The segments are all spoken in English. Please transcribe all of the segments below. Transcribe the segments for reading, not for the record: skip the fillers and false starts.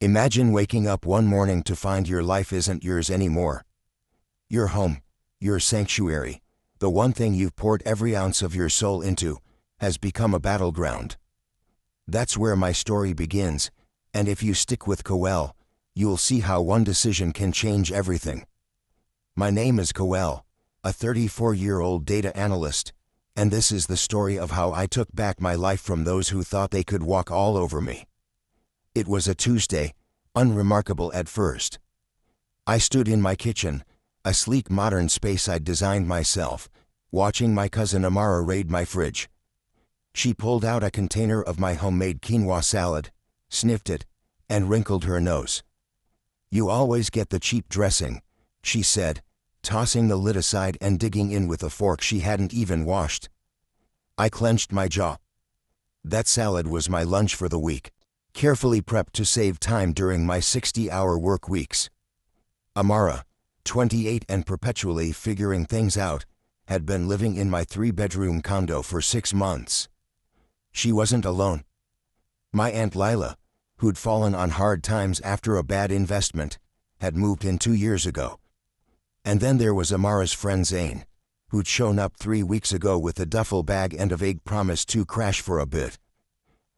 Imagine waking up one morning to find your life isn't yours anymore. Your home, your sanctuary, the one thing you've poured every ounce of your soul into, has become a battleground. That's where my story begins, and if you stick with Coel, you'll see how one decision can change everything. My name is Coel, a 34-year-old data analyst, and this is the story of how I took back my life from those who thought they could walk all over me. It was a Tuesday, unremarkable at first. I stood in my kitchen, a sleek modern space I'd designed myself, watching my cousin Amara raid my fridge. She pulled out a container of my homemade quinoa salad, sniffed it, and wrinkled her nose. "You always get the cheap dressing," she said, tossing the lid aside and digging in with a fork she hadn't even washed. I clenched my jaw. That salad was my lunch for the week, carefully prepped to save time during my 60-hour work weeks. Amara, 28 and perpetually figuring things out, had been living in my 3-bedroom condo for 6 months. She wasn't alone. My Aunt Lila, who'd fallen on hard times after a bad investment, had moved in 2 years ago. And then there was Amara's friend Zane, who'd shown up 3 weeks ago with a duffel bag and a vague promise to crash for a bit.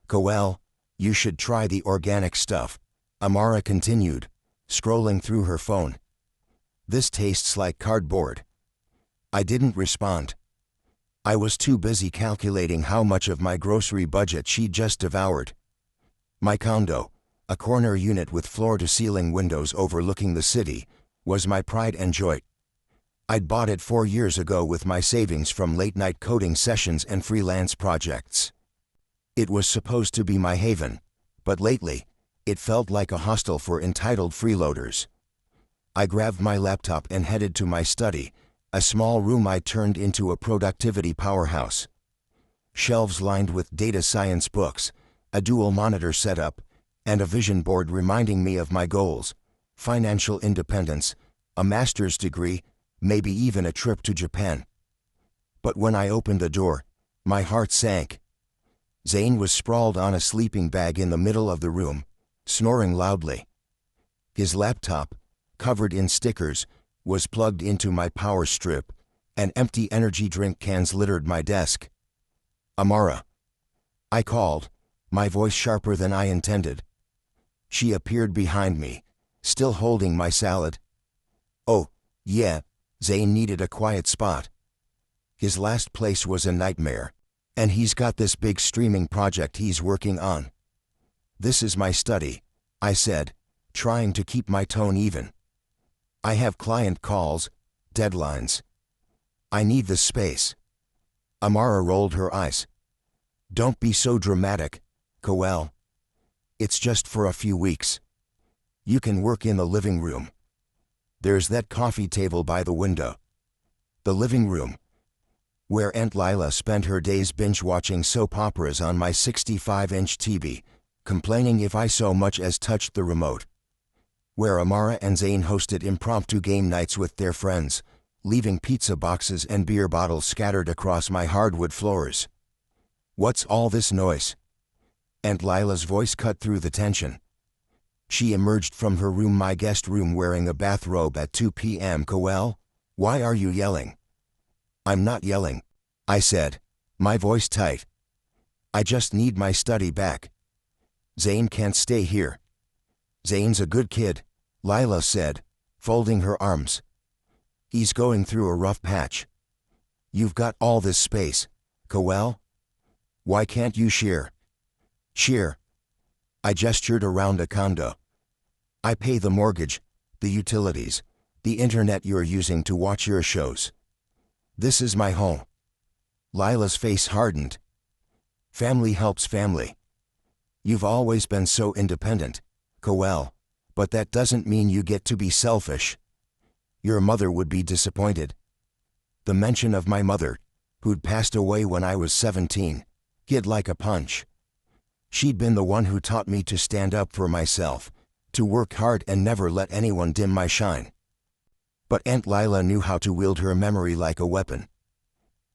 "Coel, you should try the organic stuff," Amara continued, scrolling through her phone. "This tastes like cardboard." I didn't respond. I was too busy calculating how much of my grocery budget she'd just devoured. My condo, a corner unit with floor-to-ceiling windows overlooking the city, was my pride and joy. I'd bought it 4 years ago with my savings from late-night coding sessions and freelance projects. It was supposed to be my haven, but lately, it felt like a hostel for entitled freeloaders. I grabbed my laptop and headed to my study, a small room I turned into a productivity powerhouse. Shelves lined with data science books, a dual monitor setup, and a vision board reminding me of my goals: financial independence, a master's degree, maybe even a trip to Japan. But when I opened the door, my heart sank. Zane was sprawled on a sleeping bag in the middle of the room, snoring loudly. His laptop, covered in stickers, was plugged into my power strip, and empty energy drink cans littered my desk. "Amara," I called, my voice sharper than I intended. She appeared behind me, still holding my salad. "Oh, yeah," Zane needed a quiet spot. His last place was a nightmare, and he's got this big streaming project he's working on. "This is my study," I said, trying to keep my tone even. "I have client calls, deadlines. I need the space." Amara rolled her eyes. "Don't be so dramatic, Coel. It's just for a few weeks. You can work in the living room. There's that coffee table by the window." The living room, where Aunt Lila spent her days binge-watching soap operas on my 65-inch TV, complaining if I so much as touched the remote. Where Amara and Zane hosted impromptu game nights with their friends, leaving pizza boxes and beer bottles scattered across my hardwood floors. "What's all this noise?" Aunt Lila's voice cut through the tension. She emerged from her room, my guest room, wearing a bathrobe at 2 p.m. "Coel, why are you yelling?" "I'm not yelling," I said, my voice tight. "I just need my study back. Zane can't stay here." "Zane's a good kid," Lila said, folding her arms. "He's going through a rough patch. You've got all this space, Coel. Why can't you share?" "Share?" I gestured around a condo. "I pay the mortgage, the utilities, the internet you're using to watch your shows. This is my home." Lila's face hardened. "Family helps family. You've always been so independent, Coel, but that doesn't mean you get to be selfish. Your mother would be disappointed." The mention of my mother, who'd passed away when I was 17, hit like a punch. She'd been the one who taught me to stand up for myself, to work hard and never let anyone dim my shine. But Aunt Lila knew how to wield her memory like a weapon.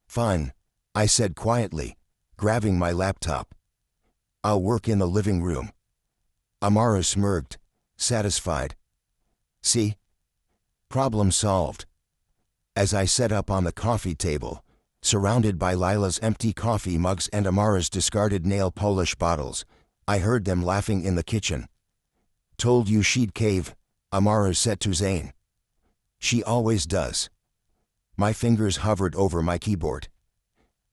"Fine," I said quietly, grabbing my laptop. "I'll work in the living room." Amara smirked, satisfied. See? Problem solved. As I sat up on the coffee table, surrounded by Lila's empty coffee mugs and Amara's discarded nail polish bottles, I heard them laughing in the kitchen. Told you she'd cave, Amara said to Zane. She always does. My fingers hovered over my keyboard.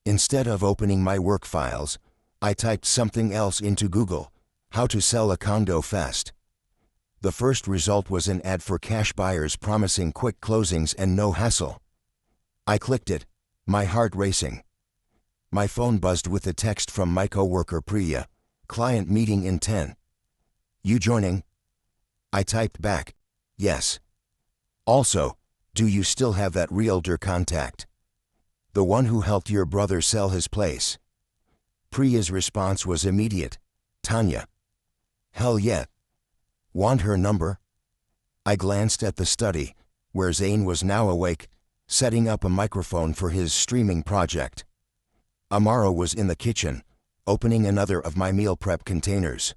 Instead of opening my work files, I typed something else into Google: how to sell a condo fast. The first result was an ad for cash buyers promising quick closings and no hassle. I clicked it, my heart racing. My phone buzzed with a text from my coworker Priya: client meeting in 10. You joining? I typed back, yes. Also, do you still have that realtor contact? The one who helped your brother sell his place? Priya's response was immediate: Tanya. Hell yeah. Want her number? I glanced at the study, where Zane was now awake, setting up a microphone for his streaming project. Amara was in the kitchen, opening another of my meal prep containers.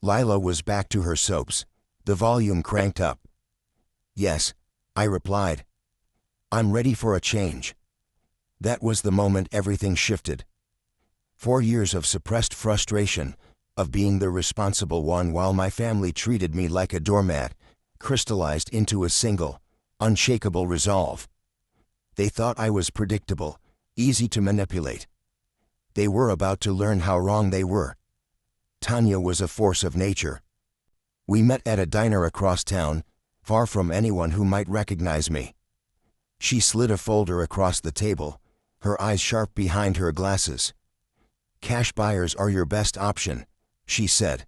Lila was back to her soaps, the volume cranked up. Yes, I replied. I'm ready for a change. That was the moment everything shifted. 4 years of suppressed frustration, of being the responsible one while my family treated me like a doormat, crystallized into a single, unshakable resolve. They thought I was predictable, easy to manipulate. They were about to learn how wrong they were. Tanya was a force of nature. We met at a diner across town, far from anyone who might recognize me. She slid a folder across the table, her eyes sharp behind her glasses. Cash buyers are your best option, she said.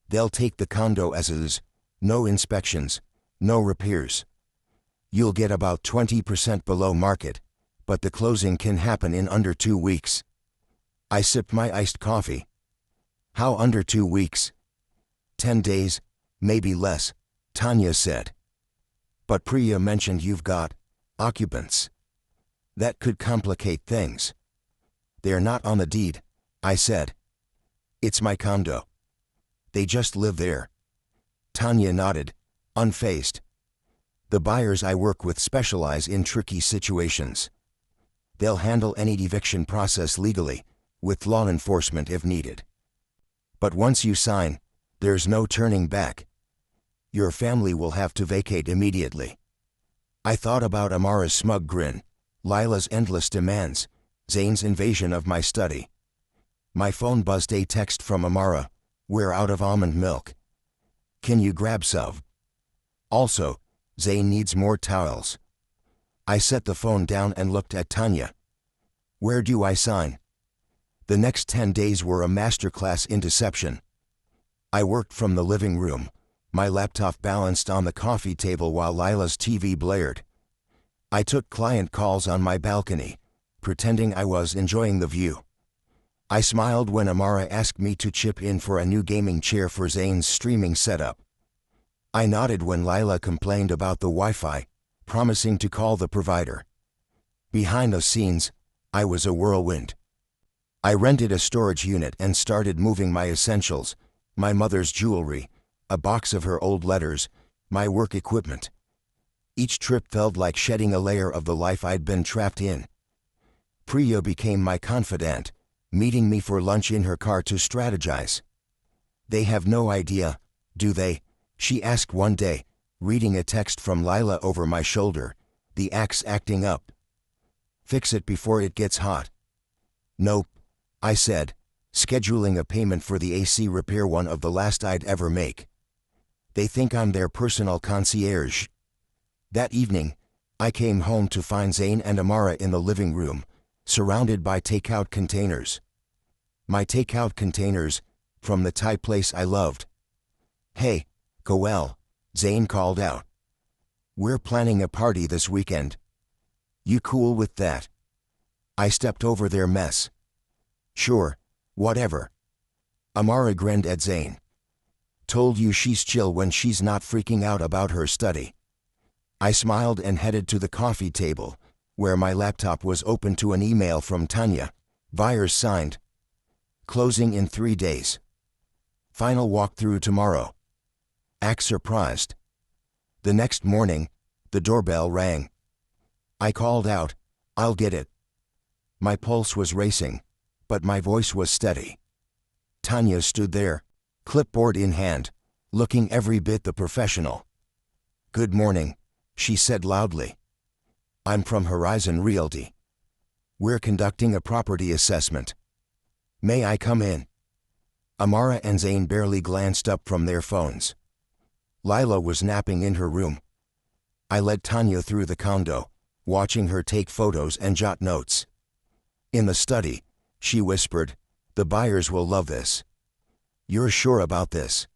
They'll take the condo as is, no inspections, no repairs. You'll get about 20% below market, but the closing can happen in under 2 weeks. I sipped my iced coffee. How under 2 weeks? 10 days, maybe less, Tanya said. But Priya mentioned you've got occupants. That could complicate things. They're not on the deed, I said. It's my condo. They just live there. Tanya nodded, unfazed. The buyers I work with specialize in tricky situations. They'll handle any eviction process legally, with law enforcement if needed. But once you sign, there's no turning back. Your family will have to vacate immediately. I thought about Amara's smug grin, Lila's endless demands, Zane's invasion of my study. My phone buzzed a text from Amara: we're out of almond milk. Can you grab some? Also, Zane needs more towels. I set the phone down and looked at Tanya. Where do I sign? The next 10 days were a masterclass in deception. I worked from the living room, my laptop balanced on the coffee table while Lila's TV blared. I took client calls on my balcony, pretending I was enjoying the view. I smiled when Amara asked me to chip in for a new gaming chair for Zane's streaming setup. I nodded when Lila complained about the Wi-Fi, promising to call the provider. Behind the scenes, I was a whirlwind. I rented a storage unit and started moving my essentials, my mother's jewelry, a box of her old letters, my work equipment. Each trip felt like shedding a layer of the life I'd been trapped in. Priya became my confidant, meeting me for lunch in her car to strategize. They have no idea, do they? She asked one day, reading a text from Lila over my shoulder, the axe acting up. Fix it before it gets hot. Nope, I said, scheduling a payment for the AC repair, one of the last I'd ever make. They think I'm their personal concierge. That evening, I came home to find Zane and Amara in the living room, surrounded by takeout containers. My takeout containers, from the Thai place I loved. Hey, Goel, Zane called out. We're planning a party this weekend. You cool with that? I stepped over their mess. Sure, whatever. Amara grinned at Zane. Told you she's chill when she's not freaking out about her study. I smiled and headed to the coffee table, where my laptop was open to an email from Tanya. Buyers signed. Closing in 3 days. Final walkthrough tomorrow. Act surprised. The next morning, the doorbell rang. I called out, "I'll get it." My pulse was racing, but my voice was steady. Tanya stood there, clipboard in hand, looking every bit the professional. "Good morning," she said loudly. "I'm from Horizon Realty. We're conducting a property assessment. May I come in?" Amara and Zane barely glanced up from their phones. Lila was napping in her room. I led Tanya through the condo, watching her take photos and jot notes. "In the study," she whispered, "the buyers will love this." "You're sure about this?"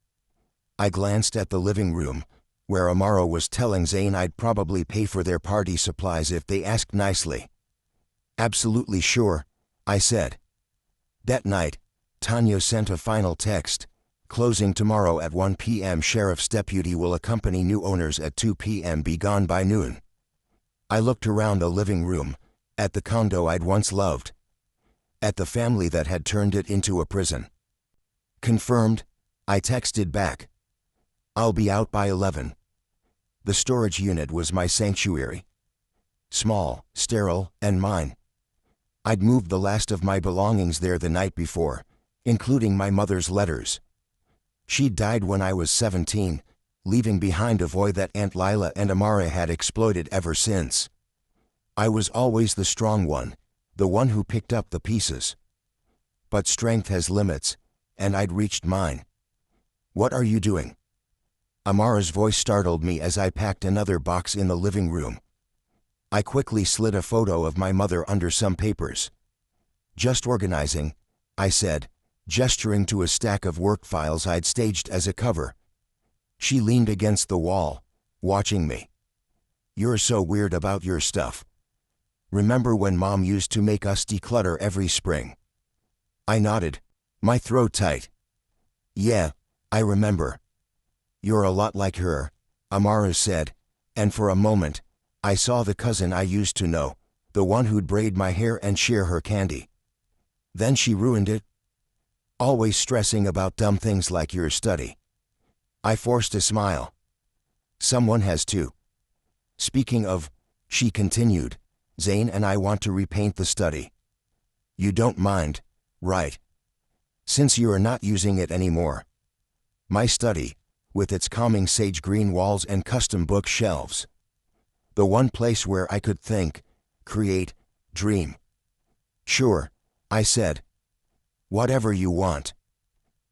I glanced at the living room, where Amara was telling Zane I'd probably pay for their party supplies if they asked nicely. "Absolutely sure," I said. That night, Tanya sent a final text. "Closing tomorrow at 1 p.m. Sheriff's deputy will accompany new owners at 2 p.m. Be gone by noon." I looked around the living room, at the condo I'd once loved, at the family that had turned it into a prison. "Confirmed," I texted back. "I'll be out by 11. The storage unit was my sanctuary. Small, sterile, and mine. I'd moved the last of my belongings there the night before, including my mother's letters. She'd died when I was 17, leaving behind a void that Aunt Lila and Amara had exploited ever since. I was always the strong one, the one who picked up the pieces. But strength has limits, and I'd reached mine. "What are you doing?" Amara's voice startled me as I packed another box in the living room. I quickly slid a photo of my mother under some papers. "Just organizing," I said, gesturing to a stack of work files I'd staged as a cover. She leaned against the wall, watching me. "You're so weird about your stuff. Remember when Mom used to make us declutter every spring?" I nodded, my throat tight. "Yeah, I remember." "You're a lot like her," Amara said, and for a moment, I saw the cousin I used to know, the one who'd braid my hair and share her candy. "Then she ruined it? Always stressing about dumb things like your study." I forced a smile. "Someone has to. Speaking of," she continued, "Zane and I want to repaint the study. You don't mind, right? Since you are not using it anymore. My study, with its calming sage green walls and custom bookshelves. The one place where I could think, create, dream." "Sure," I said. "Whatever you want."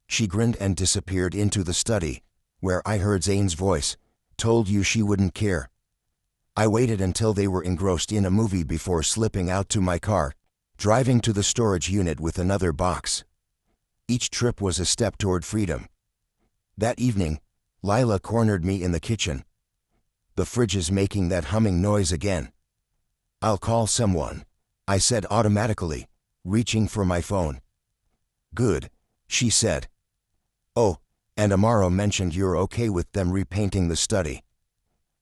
She grinned and disappeared into the study, where I heard Zane's voice. "Told you she wouldn't care." I waited until they were engrossed in a movie before slipping out to my car, driving to the storage unit with another box. Each trip was a step toward freedom. That evening, Lila cornered me in the kitchen. "The fridge is making that humming noise again." "I'll call someone," I said automatically, reaching for my phone. "Good," she said. "Oh, and Amara mentioned you're okay with them repainting the study.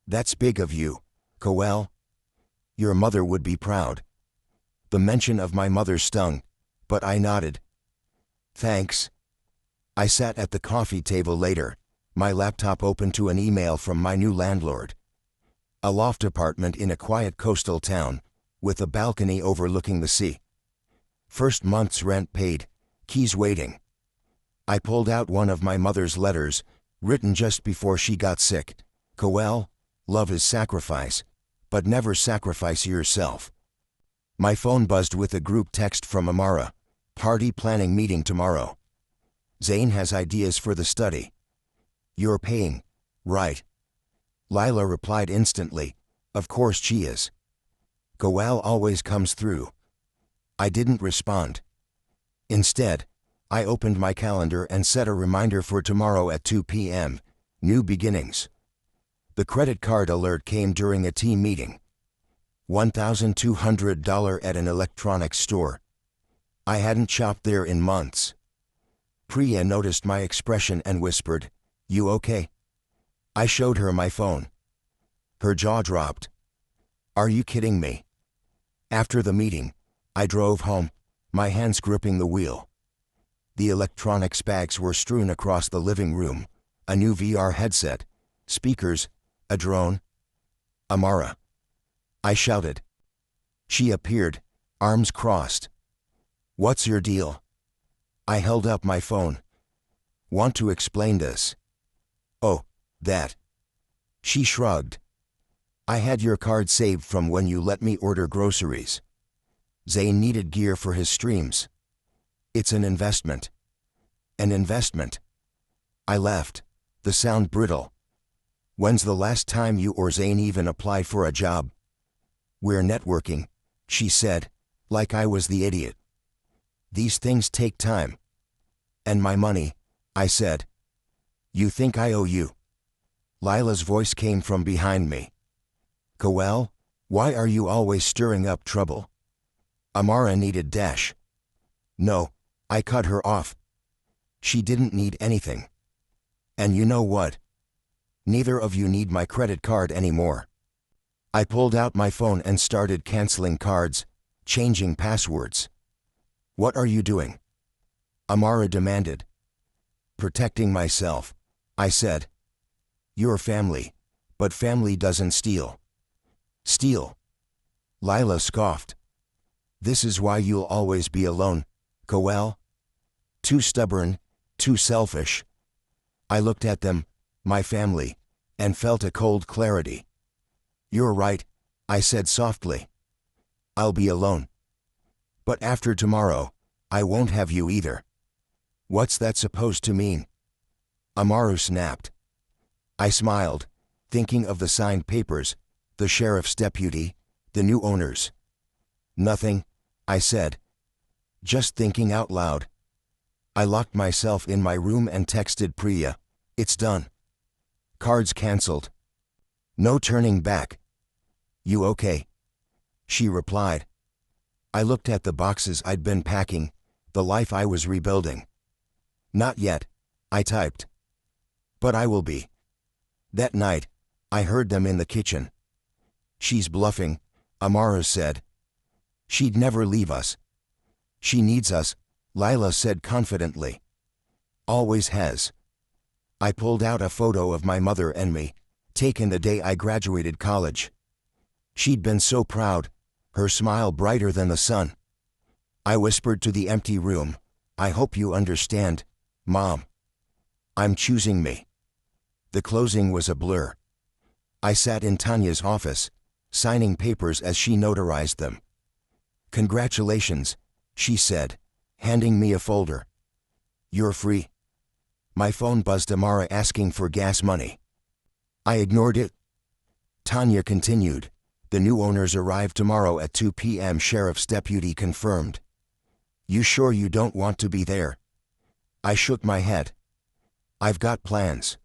That's big of you, Coel. Your mother would be proud." The mention of my mother stung, but I nodded. "Thanks." I sat at the coffee table later, my laptop open to an email from my new landlord. A loft apartment in a quiet coastal town, with a balcony overlooking the sea. First month's rent paid, keys waiting. I pulled out one of my mother's letters, written just before she got sick. "Coel, love is sacrifice, but never sacrifice yourself." My phone buzzed with a group text from Amara. "Party planning meeting tomorrow. Zane has ideas for the study. You're paying, right?" Lila replied instantly, "Of course she is. Coel always comes through." I didn't respond. Instead, I opened my calendar and set a reminder for tomorrow at 2 p.m., New Beginnings. The credit card alert came during a team meeting. $1,200 at an electronics store. I hadn't shopped there in months. Priya noticed my expression and whispered, "You okay?" I showed her my phone. Her jaw dropped. "Are you kidding me?" After the meeting, I drove home, my hands gripping the wheel. The electronics bags were strewn across the living room, a new VR headset, speakers, a drone. Amara. I shouted. She appeared, arms crossed. What's your deal? I held up my phone. Want to explain this? Oh, that. She shrugged. I had your card saved from when you let me order groceries. Zane needed gear for his streams. It's an investment. An investment. I left, the sound brittle. When's the last time you or Zane even applied for a job? We're networking, she said, like I was the idiot. These things take time. And my money, I said. You think I owe you? Lila's voice came from behind me. Coel, why are you always stirring up trouble? Amara needed dash. No, I cut her off. She didn't need anything. And you know what? Neither of you need my credit card anymore. I pulled out my phone and started canceling cards, changing passwords. What are you doing? Amara demanded. Protecting myself, I said. You're family, but family doesn't steal. Steal? Lila scoffed. This is why you'll always be alone, Coel. Too stubborn, too selfish. I looked at them, my family, and felt a cold clarity. You're right, I said softly. I'll be alone. But after tomorrow, I won't have you either. What's that supposed to mean? Amara snapped. I smiled, thinking of the signed papers, the sheriff's deputy, the new owners. Nothing, I said. Just thinking out loud. I locked myself in my room and texted Priya. It's done. Cards canceled. No turning back. You okay? She replied. I looked at the boxes I'd been packing, the life I was rebuilding. Not yet, I typed. But I will be. That night, I heard them in the kitchen. She's bluffing, Amara said. She'd never leave us. She needs us, Lila said confidently. Always has. I pulled out a photo of my mother and me, taken the day I graduated college. She'd been so proud, her smile brighter than the sun. I whispered to the empty room, I hope you understand, Mom. I'm choosing me. The closing was a blur. I sat in Tanya's office, signing papers as she notarized them. Congratulations, she said, handing me a folder. You're free. My phone buzzed Amara asking for gas money. I ignored it. Tanya continued, the new owners arrive tomorrow at 2 p.m. Sheriff's deputy confirmed. You sure you don't want to be there? I shook my head. I've got plans.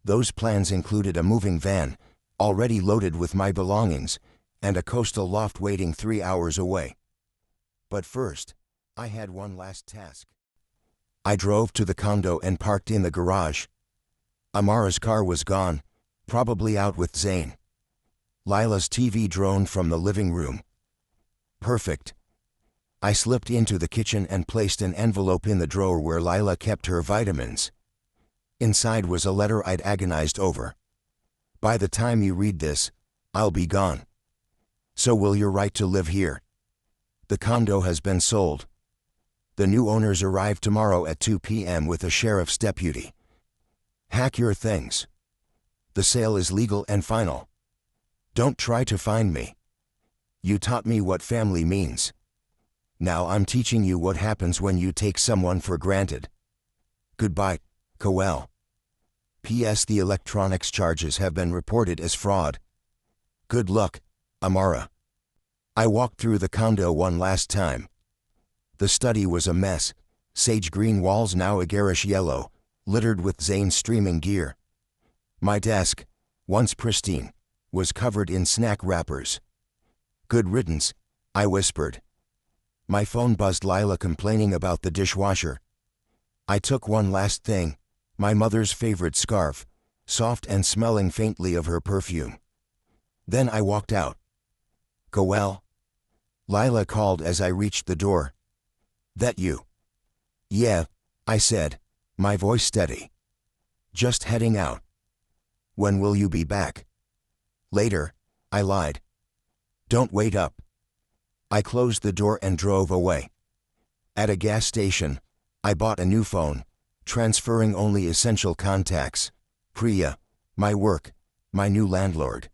Those plans included a moving van, already loaded with my belongings, and a coastal loft waiting 3 hours away. But first, I had one last task. I drove to the condo and parked in the garage. Amara's car was gone, probably out with Zane. Lila's TV droned from the living room. Perfect. I slipped into the kitchen and placed an envelope in the drawer where Lila kept her vitamins. Inside was a letter I'd agonized over. By the time you read this, I'll be gone. So will your right to live here? The condo has been sold. The new owners arrive tomorrow at 2 p.m. with a sheriff's deputy. Hack your things. The sale is legal and final. Don't try to find me. You taught me what family means. Now I'm teaching you what happens when you take someone for granted. Goodbye, Coel. P.S. The electronics charges have been reported as fraud. Good luck, Amara. I walked through the condo one last time. The study was a mess, sage green walls now a garish yellow, littered with Zane's streaming gear. My desk, once pristine, was covered in snack wrappers. Good riddance, I whispered. My phone buzzed Lila complaining about the dishwasher. I took one last thing, my mother's favorite scarf, soft and smelling faintly of her perfume. Then I walked out. Coel? Lila called as I reached the door. That you? Yeah, I said, my voice steady. Just heading out. When will you be back? Later, I lied. Don't wait up. I closed the door and drove away. At a gas station, I bought a new phone, transferring only essential contacts. Priya, my work, my new landlord.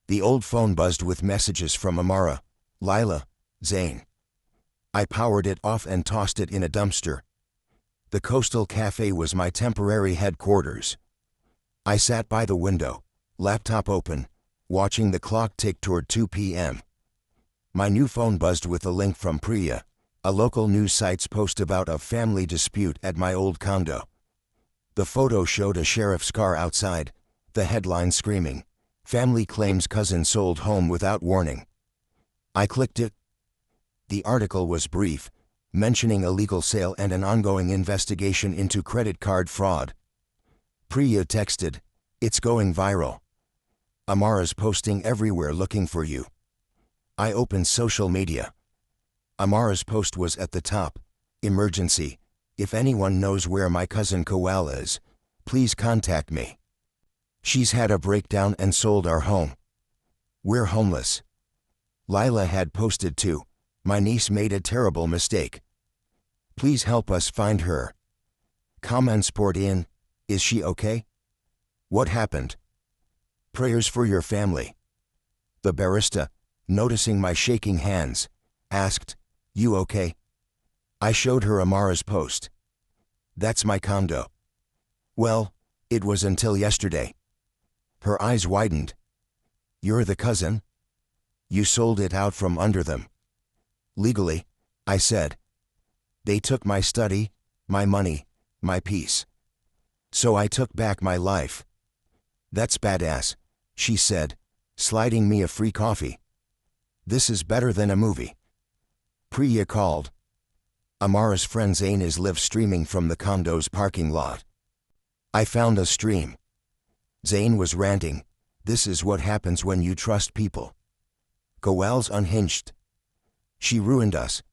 The old phone buzzed with messages from Amara, Lila, Zane. I powered it off and tossed it in a dumpster. The coastal cafe was my temporary headquarters. I sat by the window, laptop open, watching the clock tick toward 2 p.m. My new phone buzzed with a link from Priya, a local news site's post about a family dispute at my old condo. The photo showed a sheriff's car outside, the headline screaming, "Family claims cousin sold home without warning." I clicked it. The article was brief, mentioning a legal sale and an ongoing investigation into credit card fraud. Priya texted, "It's going viral. Amara's posting everywhere looking for you." I opened social media. Amara's post was at the top, "Emergency. If anyone knows where my cousin Kowal is, please contact me. She's had a breakdown and sold our home. We're homeless." Lila had posted too, "My niece made a terrible mistake. Please help us find her." Comments poured in, "Is she okay? What happened? Prayers for your family." The barista, noticing my shaking hands, asked, "You okay?" I showed her Amara's post. "That's my condo." "Well, it was until yesterday." Her eyes widened. "You're the cousin? You sold it out from under them." "Legally," I said. "They took my study, my money, my peace. So I took back my life." "That's badass," she said, sliding me a free coffee. "This is better than a movie." Priya called. Amara's friend Zane is live streaming from the condo's parking lot. I found a stream. Zane was ranting, "This is what happens when you trust people. Kowal's unhinged. She ruined us."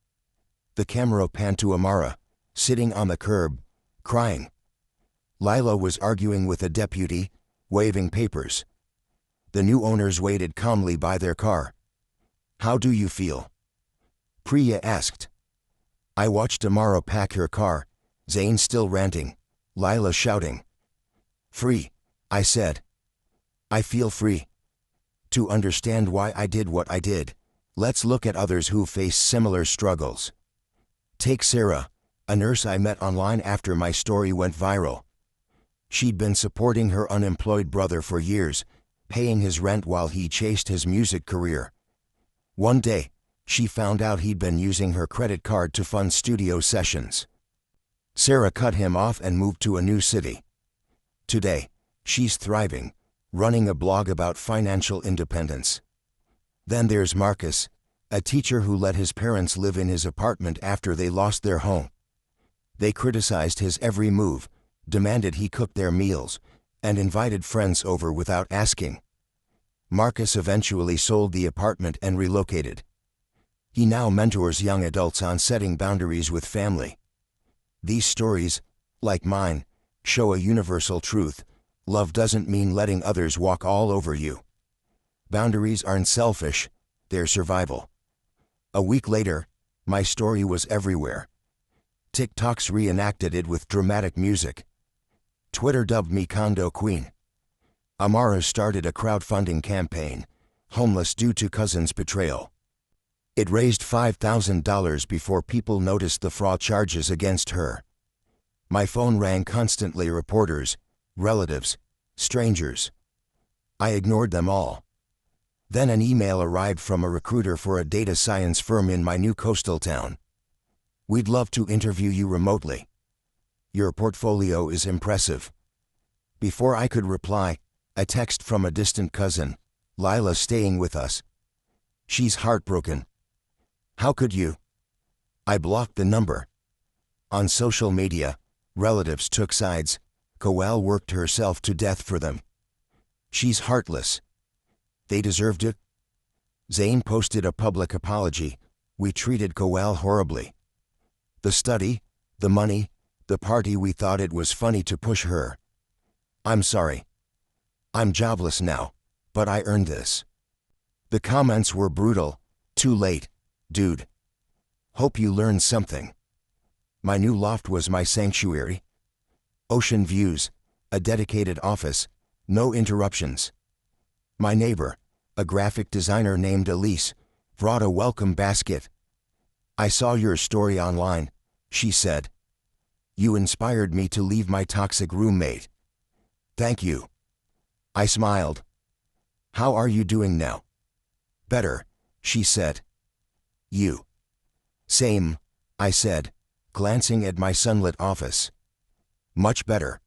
The camera panned to Amara, sitting on the curb, crying. Lila was arguing with a deputy, waving papers. The new owners waited calmly by their car. "How do you feel?" Priya asked. I watched Amara pack her car, Zane still ranting, Lila shouting. "Free," I said. "I feel free. To understand why I did what I did, let's look at others who face similar struggles. Take Sarah, a nurse I met online after my story went viral. She'd been supporting her unemployed brother for years, paying his rent while he chased his music career. One day, she found out he'd been using her credit card to fund studio sessions. Sarah cut him off and moved to a new city. Today, she's thriving, running a blog about financial independence. Then there's Marcus, a teacher who let his parents live in his apartment after they lost their home. They criticized his every move, demanded he cook their meals, and invited friends over without asking. Marcus eventually sold the apartment and relocated. He now mentors young adults on setting boundaries with family. These stories, like mine, show a universal truth: love doesn't mean letting others walk all over you. Boundaries aren't selfish, they're survival. A week later, my story was everywhere. TikToks reenacted it with dramatic music. Twitter dubbed me Condo Queen. Amara started a crowdfunding campaign, Homeless Due to Cousin's Betrayal. It raised $5,000 before people noticed the fraud charges against her. My phone rang constantly: reporters, relatives, strangers. I ignored them all. Then an email arrived from a recruiter for a data science firm in my new coastal town. "We'd love to interview you remotely. Your portfolio is impressive." Before I could reply, a text from a distant cousin, "Lila staying with us. She's heartbroken." "How could you?" I blocked the number. On social media, relatives took sides. Kowal worked herself to death for them. She's heartless. They deserved it. Zane posted a public apology. We treated Kowal horribly. The study, the money, the party, we thought it was funny to push her. I'm sorry. I'm jobless now, but I earned this. The comments were brutal. Too late, dude. Hope you learned something. My new loft was my sanctuary. Ocean views, a dedicated office, no interruptions. My neighbor, a graphic designer named Elise, brought a welcome basket. I saw your story online, she said. You inspired me to leave my toxic roommate. Thank you. I smiled. How are you doing now? Better, she said. You? Same, I said, glancing at my sunlit office. Much better.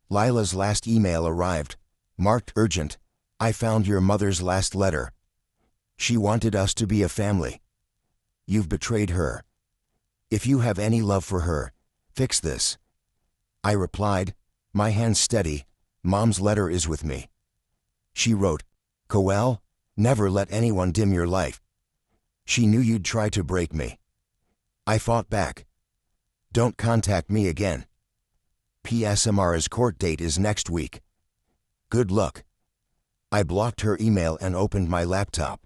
Lila's last email arrived, marked urgent. I found your mother's last letter. She wanted us to be a family. You've betrayed her. If you have any love for her, fix this. I replied, my hands steady. Mom's letter is with me. She wrote, Coel, never let anyone dim your light. She knew you'd try to break me. I fought back. Don't contact me again. P.S. Amara's court date is next week. Good luck. I blocked her email and opened my laptop.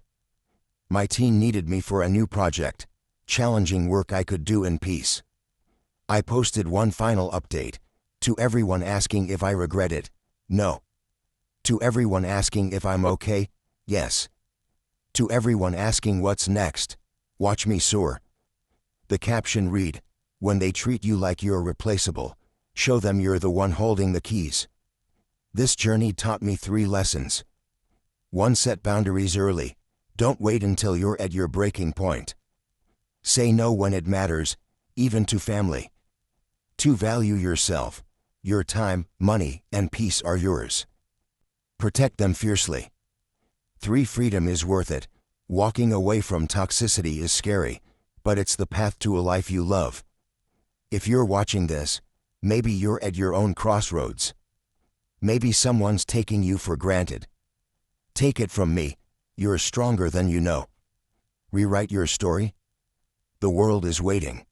My team needed me for a new project, challenging work I could do in peace. I posted one final update. To everyone asking if I regret it, no. To everyone asking if I'm okay, yes. To everyone asking what's next, watch me soar. The caption read, when they treat you like you're replaceable, show them you're the one holding the keys. This journey taught me 3 lessons. 1. Set boundaries early. Don't wait until you're at your breaking point. Say no when it matters, even to family. 2. Value yourself. Your time, money, and peace are yours. Protect them fiercely. 3. Freedom is worth it. Walking away from toxicity is scary, but it's the path to a life you love. If you're watching this, maybe you're at your own crossroads. Maybe someone's taking you for granted. Take it from me, you're stronger than you know. Rewrite your story. The world is waiting.